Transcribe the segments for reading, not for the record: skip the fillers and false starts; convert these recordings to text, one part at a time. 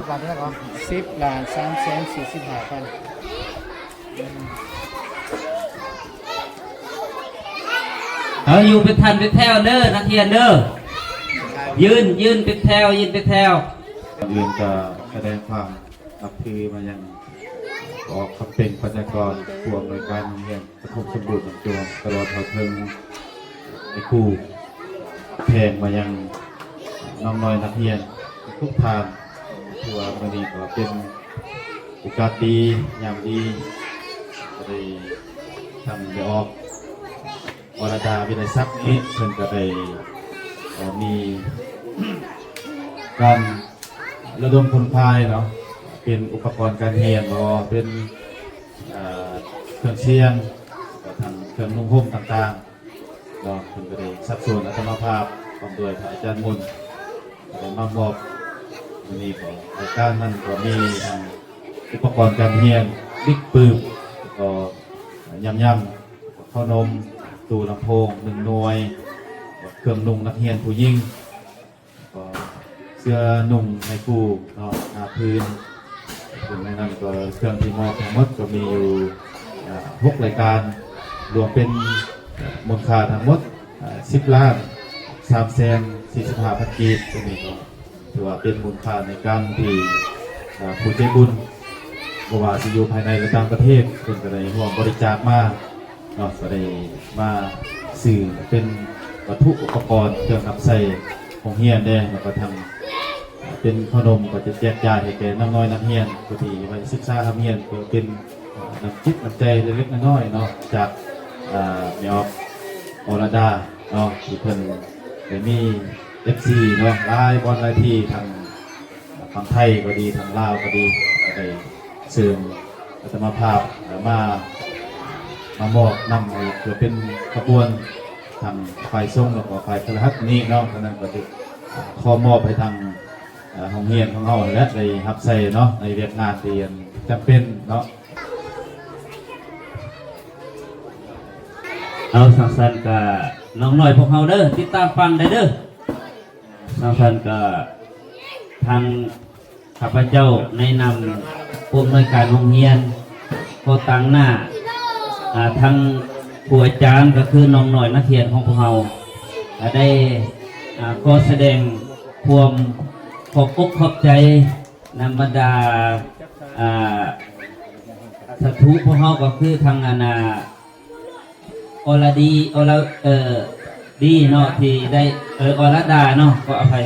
ล้านเท่าไหร่ก่อน10,345,000เอาอยู่เป็นทันเป็นแถวเด้อนักเรียนเด้อยืนเป็นแถวยืนเป็นแถวเรียนจะแสดงความนับถือมายังออกคำเป็นประชากรผู้อำนวยการโรงเรียนประถมสมบูรณ์จวงตลอดเทิงในครูแทงมายังน้องน้อยนักเรียนทุกทางที่ว่าวันนี้ก็เป็นโอกาสดีอย่างดีก็ได้ทำได้ออกวรดาวิไลศักดิ์นี้เพิ่นก็ได้มีการระดมคนพายเนาะเป็นอุปกรณ์การเรียนบ่เป็นเครื่องเชียงก็ทำเครื่องนุ่งห่มต่างๆเนาะเพิ่นก็ได้สัดส่วนอัตมาภาพพร้อมด้วยพระอาจารย์มุนได้มามอบวันนี้ของรายการนั้นก็มีอุปกรณ์การเรียนบิ๊กปืนก็ย่ำๆข้าวนมตู้ลำโพง1 หน่วยเครื่องนุ่งนักเรียนผู้หญิงก็เสื้อนุ่งในกูเนาะหน้าพื้นส่วนในนั้นก็เครื่องที่มอบทั้งหมดก็มีอยู่6 รายการรวมเป็นมูลค่าทั้งหมด10,345,000 กีบตัวนี้ก็ถือว่าเป็นมูลค่าในการที่ผู้ใจบุญบ่ว่าสิอยู่ภายในหรือต่างประเทศเพิ่นก็ได้ร่วมบริจาคมาเนาะก็ได้มาซื้อเป็นวัตถุอุปกรณ์เครื่องรับใช้ของเฮียนได้แล้วก็ทำเป็นขนมก็จะแจกจ่ายให้แก่น้อยนักเรียนผู้ที่ไว้ศึกษาทำเรียนเพื่อเป็นน้ำจิตน้ำใจเล็กๆน้อยๆเนาะจากแม่ออรดาเนาะที่เพิ่นได้มี FC เนาะหลายบอลหลายที่ทางฝั่งไทยก็ดีทางลาวก็ดีก็ได้เสริมอัตมาภาพมามอบนำให้เพื่อเป็นขบวนทางฝ่ายส่งแล้วก็ฝ่ายพลหัสนี้เนาะฉะนั้นก็จะขอมอบให้ทางโรงเรียนของเราและในรับใช้เนาะในเวียกงานเรียนจำเป็นเนาะเอาสังสรรค์กับน้องหน่อยพวกเขาเด้อติดตามฟังได้เด้อสังสรรค์กับทางข้าพเจ้าในนำผู้อำนวยการโรงเรียนโคตังหน้าทางผู้อาจารย์ก็คือน้องหน่อยนักเรียนของพวกเราได้ก็แสดงความขอบอกขอบใจนำบรรดาสาธุพวกเราก็คือทางอรดีดีเนาะที่ได้อรดาเนาะก็อภัย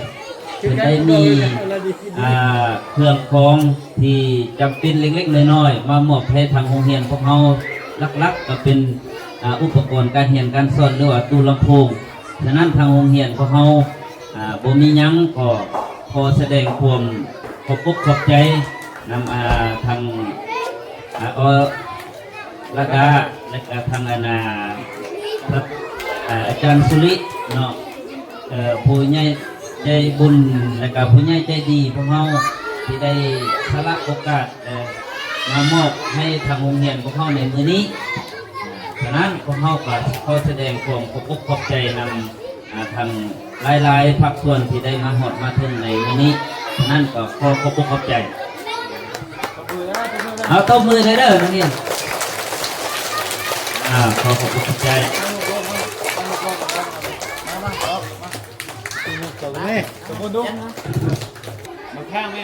ได้มีเครื่องของที่จำเป็นเล็กๆน้อยๆมามอบให้ทางโรงเรียนพวกเราลักๆก็เป็นอุปกรณ์การเรียนการสอนหรือว่าตู้ลำโพงฉะนั้นทางโรงเรียนพวกเราบ่มีหยังก็พอแสดงความขอบอกขอบใจนำทางระดาและก็ทางอาจารย์สุริเนาะผู้ใหญ่ใจบุญและก็ผู้ใหญ่ใจดีพวกเราที่ได้สละโอกาสมามอบให้ทางโรงเรียนพวกเราในมื้อนี้ฉะนั้นพวกเราก็ขอแสดงความขอบอกขอบใจนำทางหลายๆภาคส่วนที่ได้มาหอดมาถึงในมื้อนี้ฉะนั้นก็ขอขอบอกขอบใจเอาตบมือเลยเด้อนักเรียนขอขอบคุณใจตัวคนดูมาข้างแม่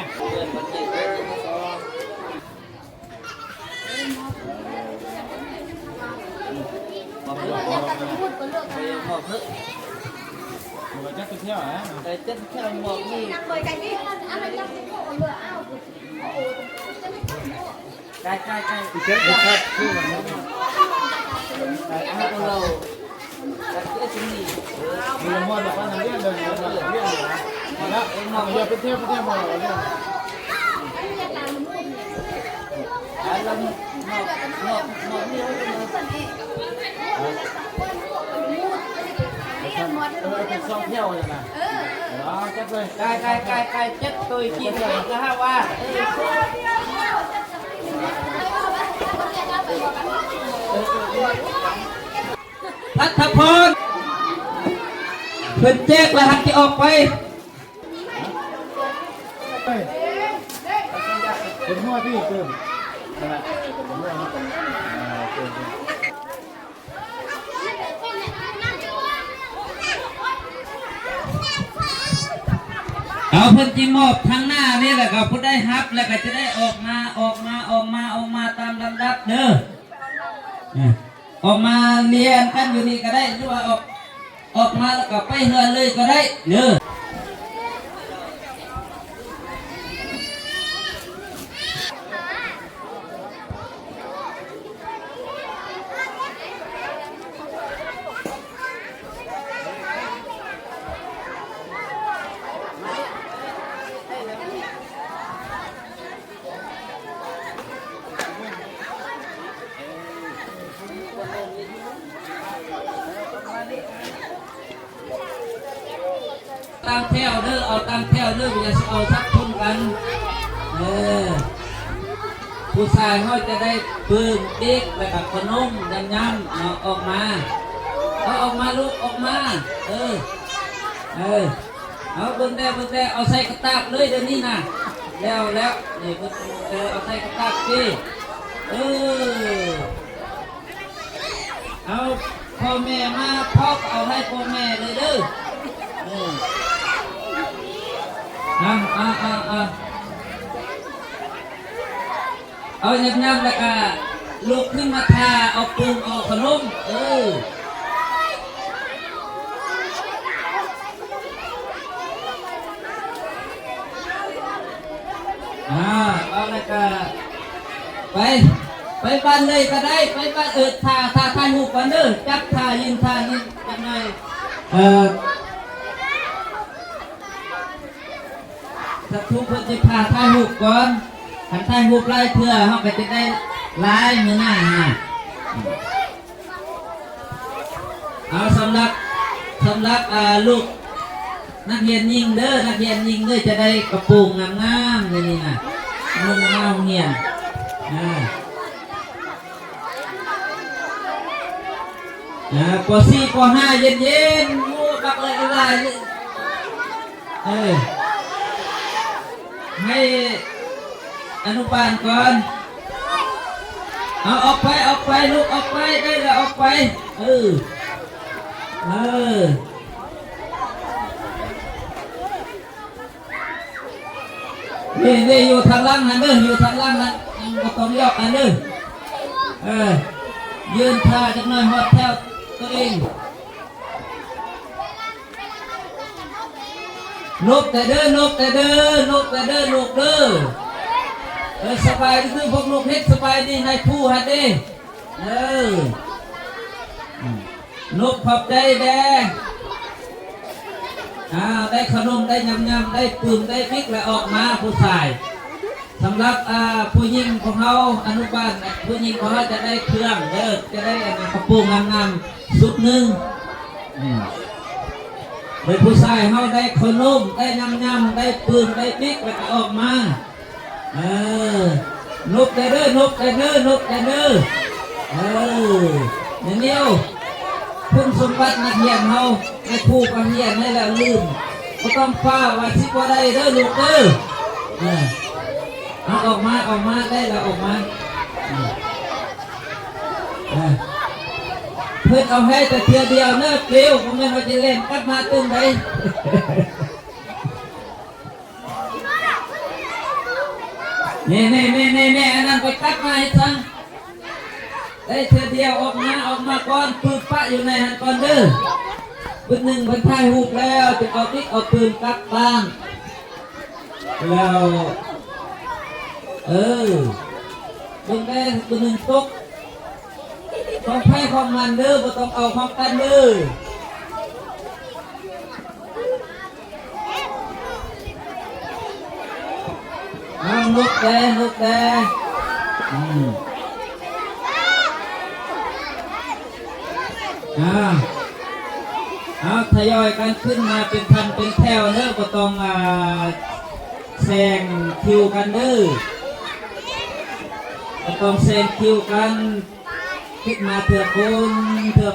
เราจะไปเที่ยวนะไปเที่ยวหมอกนี่นั่งเลยกันนี่อะไรจะไปโอ้โหอ้าวใกล้ๆเช็คครับคือแบบนี้เราจัดเที่ยวที่นี่มีละมอดบอกว่าเรื่องเดินเรื่องนะมาแล้วเองมองเดี๋ยวไปเที่ยวมาเรื่องเราหมอกนี่เป็นซองเที่ยวเลยนะจัดเลยใกล้จัดตัวกินเลยนะฮะว่ารัฐพรเพิ่นแจกรหัสที่ออกไป เป็นหัวที่เติมนั่นแหละเป็นหัวเนาะเติม เอาเพิ่นจิมอบทางหน้านี่แหละก็ผู้ได้ฮับแล้วก็จะได้ออกมาตามลำดับเด้อออกมาเรียนกันอยู่นี่ก็ได้หรือว่าออกมาแล้วก็ไปเฮือนเลยก็ได้เด้อตามแถวเด้อเอาตามแถวเด้ออย่าเอาทักทุนกันผู้ชายเขาจะได้ปืนติ๊กแล้วกับขนมยำเนาะออกมาเอาออกมาลูกออกมาเอาเบิ่งได้เอาใส่กระตากเลยเดี๋ยวนี้นะแล้วนี่เอาใส่กระตากดิเอาพ่อแม่มาพ่อเอาให้พ่อแม่เลยเด้อเอายำแล้วก็ลูกขึ้นมาทาเอาปูนเอาขนมเอาแล้วก็ไปบ้านเลยก็ได้ไปบ้านทาหูกันเด้อจับทายินจังไงถ้าทุกคนจะพาถ่ายรูปก่อนถ้าถ่ายรูปไล่เพื่อเขาก็จะได้ไล่มือหน้าเอาสำหรับลูกนักเรียนยิงเด้อนักเรียนยิงเด้อจะได้กระปุกงามๆเลยนี่นะนุ่งเงาเงียนป.4 ป.5 เย็นๆมูบักเลยอะไรให้อนุบาลก่อนเอาออกไปลูกออกไปได้แล้วออกไปนี่อยู่ทางล่างนั่นเด้ออยู่ทางล่างนั่นก็ต้องยกอันเด้อยืนท่าจักหน่อยหอดแถวตัวเองนกแต่เด้อนกแต่เด้อนกแต่เด้อลูกเด้อสบายคือพวกลูกเฮ็ดสบายดีในผู้ฮัดเด้นกขับได้แดงได้ขนมได้ยำได้ปืนได้พริกและออกมาผู้ชายสำหรับผู้หญิงของเขาอนุบาลผู้หญิงของเขาจะได้เครื่องเด้อจะได้กระปุกงามๆสุดหนึ่งโดยผู้ชายเขาได้ขนมได้ยำได้ปืนได้พริกแล้วก็ออกมานกแต่เด้อนกแต่เด้อนกแต่เด้ออย่างเดียวคุณสมบัตินักเรียนเขาให้ครูกับเรียนให้แล้วลืมก็ต้องฟ้าว่าสิบ่ได้เด้อลูกเด้อเอาออกมาได้แล้วออกมาเพื่อนเอาให้แต่เทียเดียวเนื้อเกลียวผมยังจะเล่นกัดมาตึงไปนี่อันนั้นไปกัดมาให้สั่งได้เทียเดียวออกมาก่อนปืนปะอยู่ในหันก่อนเด้อปืนหนึ่งพันท้ายหูแล้วจะเอาติ๊กเอาปืนกัดบ้างแล้วปืนได้ปืนหนึ่งตกของแพ้ของมันเด้อบ่ต้องเอาของกันเด้อลูกแดงทยอยกันขึ้นมาเป็นพันเป็นแถวเด้อบ่ต้องแซงคิวกันเด้อบ่ต้องแซงคิวกันขึ้นมาเถื่อ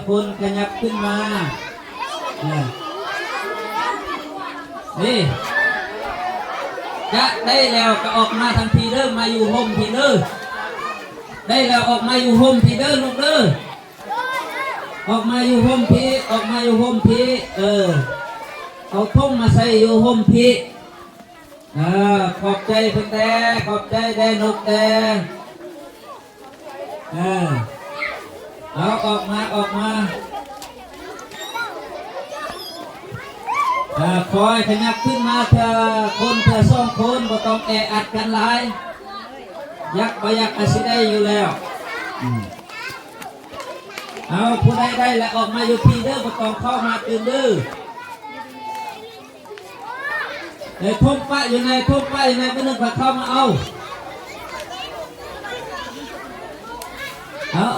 คนขยับขึ้นมานี่ จะได้แล้วก็ออกมาทางทีเด้อมาอยู่ห่มทีเด้อได้แล้วออกมาอยู่ห่มทีเด้อลูกเด้อออกมาอยู่ห่มพีออกมาอยู่ห่มพีเอาทุ่งมาใส่อยู่ห่มพีขอบใจเพิ่นแต่ขอบใจได้นกแต่เอาออกมาคอยขยับขึ้นมาเถอะคนเถอะสองคนบ่ต้องแออัดกันหลายยักบ่ยักอาสิได้อยู่แล้วเอาผู้ใดได้แล้วออกมาอยู่พี่เด้อบ่ต้องเข้ามาตื่นเด้อทุ่มป้าอยู่ในทุ่มป้าอยู่ในก็นึกว่าเข้ามาเอา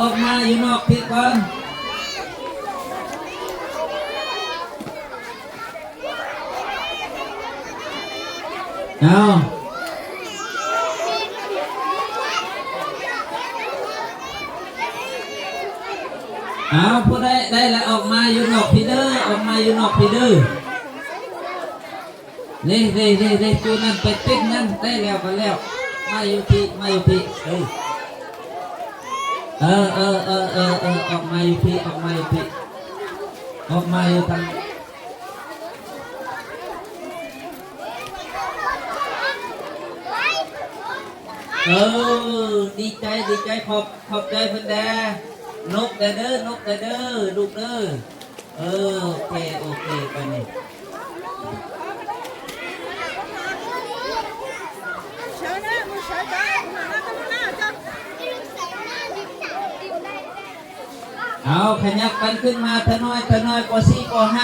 ออกมาอยู่นอกพี่ก่อนเอาผู้ใดได้แล้วออกมาอยู่นอกพี่เด้อออกมาอยู่นอกพี่เด้อนี่จูนั่นไปติ๊กนั่นได้แล้วก็แล้วมาอยู่พี่ออกมาอยู่พี่ออกมาอยู่ทางดีใจขอบใจเพิ่นแดนกแต่เด้อนกแต่เด้อลูกเด้อโอเคไปนี่เอาขยับกันขึ้นมาเถอะน้อยป .4 ป .5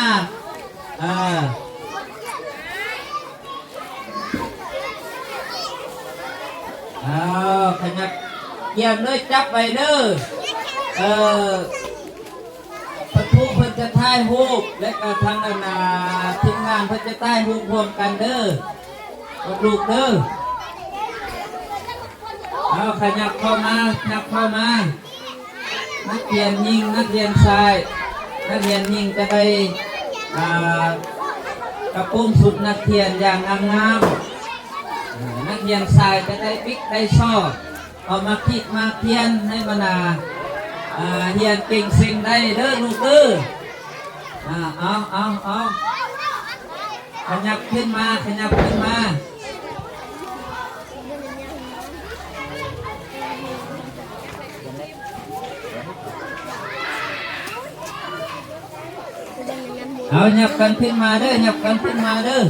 ขยับเยี่ยมเลยจับไปเด้อประตูเพิ่นจะถ่ายรูปและก็ทางทีมงานเพิ่นจะถ่ายรูปรวมกันเด้อลูกเด้อขยับเข้ามานักเรียนหญิงนักเรียนชายนักเรียนหญิงจะได้กระโปรงสุดนักเรียนอย่างงามนักเรียนชายจะได้บิ๊กได้ซ่อเอามาคิดมาเพียนให้มันเรียนเก่งสิ่งได้เด้อลูกเด้อเอาขยับขึ้นมาเอาหยับกันขึ้นมาเด้อ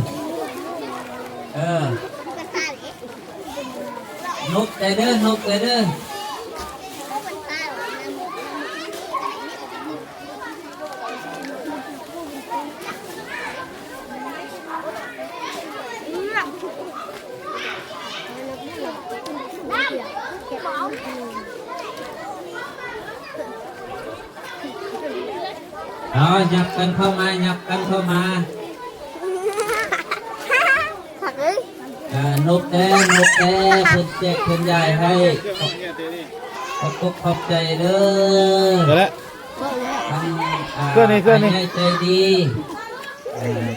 นกแต่เด้อหยับกันเข้ามา นกแต่เพิ่นแจกเพิ่นใหญ่ให้ขอบใจเด้อใจดี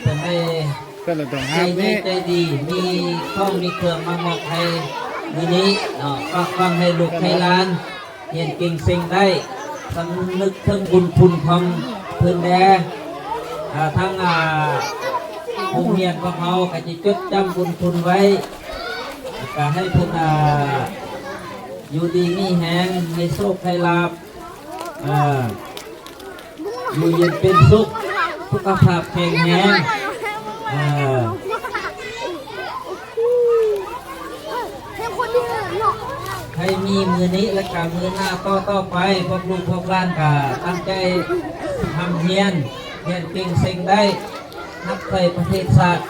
เพิ่นได้ใจดีมีข้องมีเครื่องมามอบให้นี้ฟังให้ลูกให้หลานเรียนเก่งสิ่งได้สำนึกถึงบุญคุณของเพิ่นแดทั้งโรงเรียนของเขาก็จะจดจำบุญคุณไว้ก็ให้เพิ่นอยู่ดีมีแหงในโชคให้ลาภอยู่เย็นเป็นสุขสุขภาพแข็งแรงให้มีมือนี้และกับมือหน้าต่อไปพวกลูกพวกหลานก็ตั้งใจทำเรียนเก่งสิ่งได้นับไปประเทศชาติ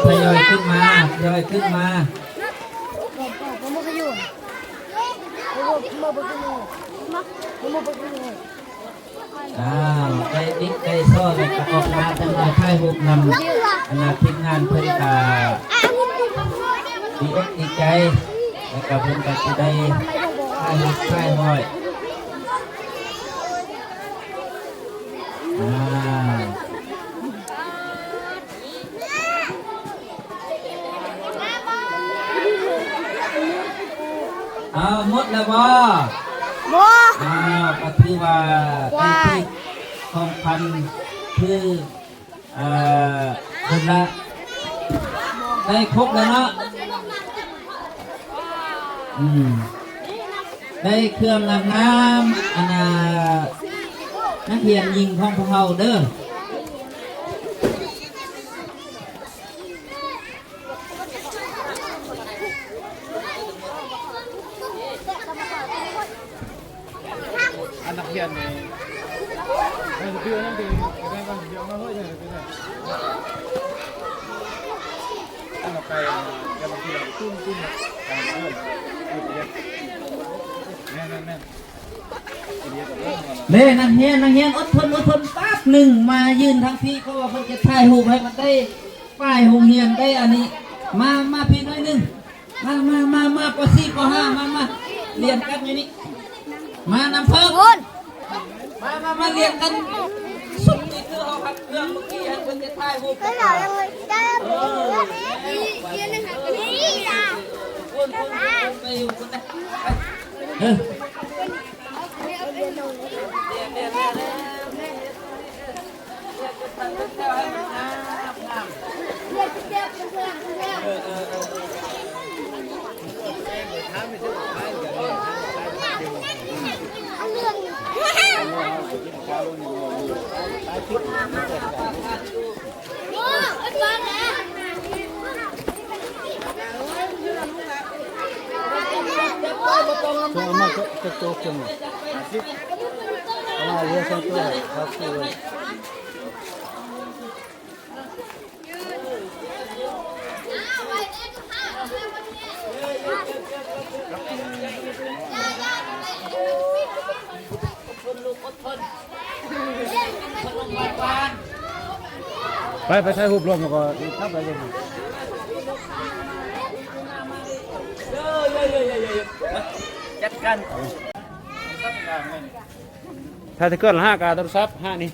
ทยอยขึ้นมาใจดิ๊กใจซ้อเลยก็ออกมาตั้งแต่ค่ายหุบนำทีมงานเพื่อนกาดีอกดีใจแล้วก็เพื่อนก็จะได้ค่ายหุบค่ายหอย แล้วบ่ บ่ อ้าวก็ถือว่าได้ที่ของพันคือคนละได้ครบแล้วเนาะได้เครื่องงามๆอันน่ะนักเรียนยิงของพวกเราเด้ออันนักเรียนนี่นั่นคือนั่นคือได้บ้างเดี๋ยวมาเฮ้ยเนี่ยคืออันต่อไปจะมาเที่ยวตุ้มการเริ่มแน่เล่นักเรียนอดทนแป๊บหนึ่งมายืนทั้งพี่เพราะว่าเพิ่นจะถ่ายรูปให้มันได้ป้ายโรงเรียนได้อันนี้มาพี่น้อยหนึงมาป .4 ป .5 มาเรียนกันอยู่นี่มานำเพิ่มมาเรียนกันสุดนี่คือเขาครับเครื่องเมื่อกี้ให้เพิ่นจะถ่ายรูปกันคนไปอยู่คนไหนKung ama ketukang, asik. Kalau dia satu, satu.ไปถ่ายรูปรวมแล้วก็ทับไปเลยจัดการถ้าจะเกิด5การโทรศัพท์5นี่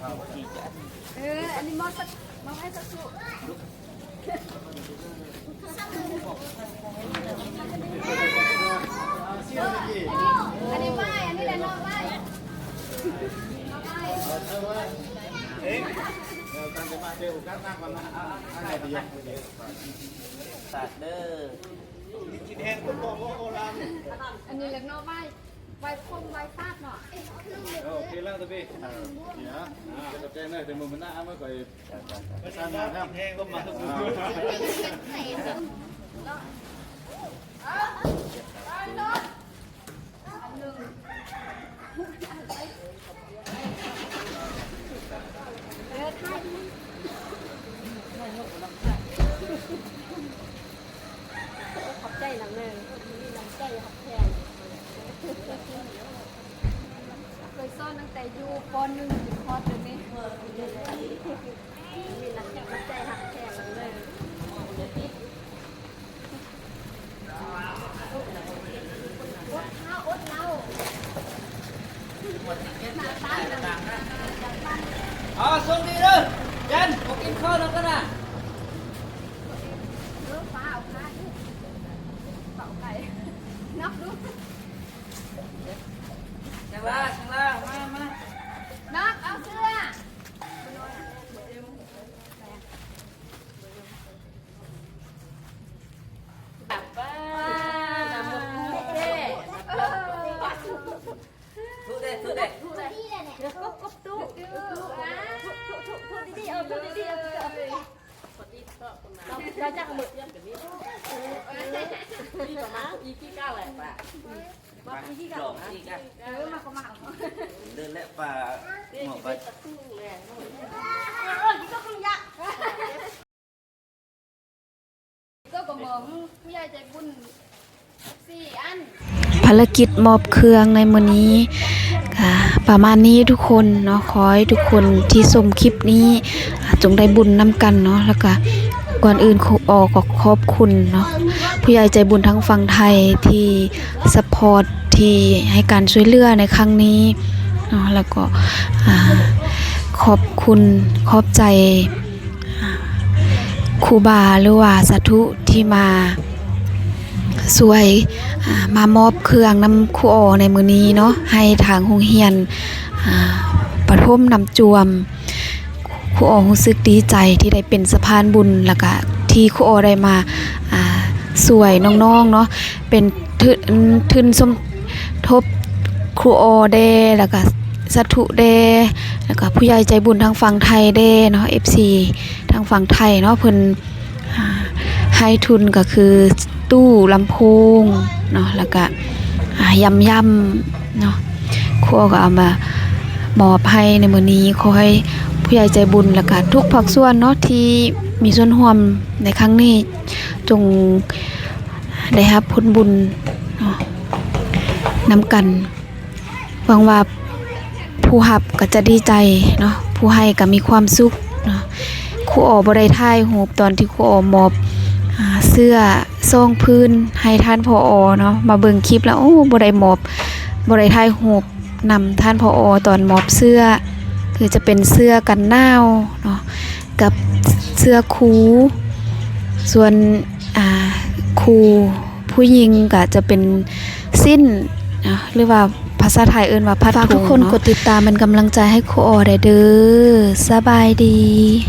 อันนี้มองให้สักสุอันนี้ไม่อันนี้แหละน้องไม่ตัดเด้ออันนี้เล็กน้อยใบคมใบฟาดเนาะโอเคแล้วตัวพี่เนี่ยจะเป็นเลยแต่มือมันน่าเอาไม่ค่อยสร้างงานครับก็มาทุกขอบใจหนังเลยน้ำใจขอบแทนเคยซ่อนตั้งแต่อยู่ป .1 ถึงคอร์สเลยนี่มีน้ำใจหักแทนเลยอดข้าวอดเหล้าส่งดีเด้อยันผมกินข้าวแล้วกันนะฟ้าเอาข้าวเป่าไก่นับดูช่างล่างมานับเอาเสื้อทุเด้เดี๋ยวก็ตู้ดีเอาเราจะหมึกยังแบบนี้ประมาณอีกี่ก้าวแหละป่ะมาอีกี่ก้าวมาก็มาเดินและป่าหมอกไปก็คงยากก็กระหม่อมผู้ใหญ่ใจบุญ4 อันภารกิจมอบเครื่องในมื้อนี้ประมาณนี้ทุกคนเนาะขอให้ทุกคนที่ชมคลิปนี้จงได้บุญนำกันเนาะแล้วก็ก่อนอื่นขอขอบคุณเนาะผู้ใหญ่ใจบุญทั้งฝั่งไทยที่ซัพพอร์ตที่ให้การช่วยเหลือในครั้งนี้เนาะแล้วก็ขอบคุณขอบใจครูบาหรือว่าสาธุที่มาช่วย มามอบเครื่องนำครูออในมื้อนี้เนาะให้ทางโรงเรียนประถมนำจวมครูออรู้สึกดีใจที่ได้เป็นสะพานบุญแล้วก็ที่ครูออได้มาสวยน้องๆเนาะเป็นทุนสมทบครูออเด้แล้วก็สัตุเด้แล้วก็ผู้ใหญ่ใจบุญทางฝั่งไทยเด้เนาะ FC ทางฝั่งไทยเนาะเพิ่นให้ทุนก็คือตู้ลำโพงเนาะแล้วก็ยำเนาะครูก็เอามามอบให้ในมื้อนี้ขอให้ผู้ใหญ่ใจบุญแล้วก็ทุกภาคส่วนเนาะที่มีส่วนร่วมในครั้งนี้จงได้รับผลบุญเนาะนำกันหวังว่าผู้รับก็จะดีใจเนาะผู้ให้ก็มีความสุขเนาะครูออบ่ได้ถ่ายรูปตอนที่ครูออมอบเสื้อซองพื้นให้ท่านผอ.เนาะมาเบิ่งคลิปแล้วโอ้บ่ได้มอบบ่ได้ถ่ายรูปนำท่านผอ.ตอนมอบเสื้อคือจะเป็นเสื้อกันหนาวเนาะกับเสื้อครูส่วนครูผู้หญิงก็จะเป็นสิ้นนะหรือว่าภาษาไทยเอิ้นว่าผ้าถุงทุกคนกดติดตามเป็นกำลังใจให้ครูออได้เด้อสบายดี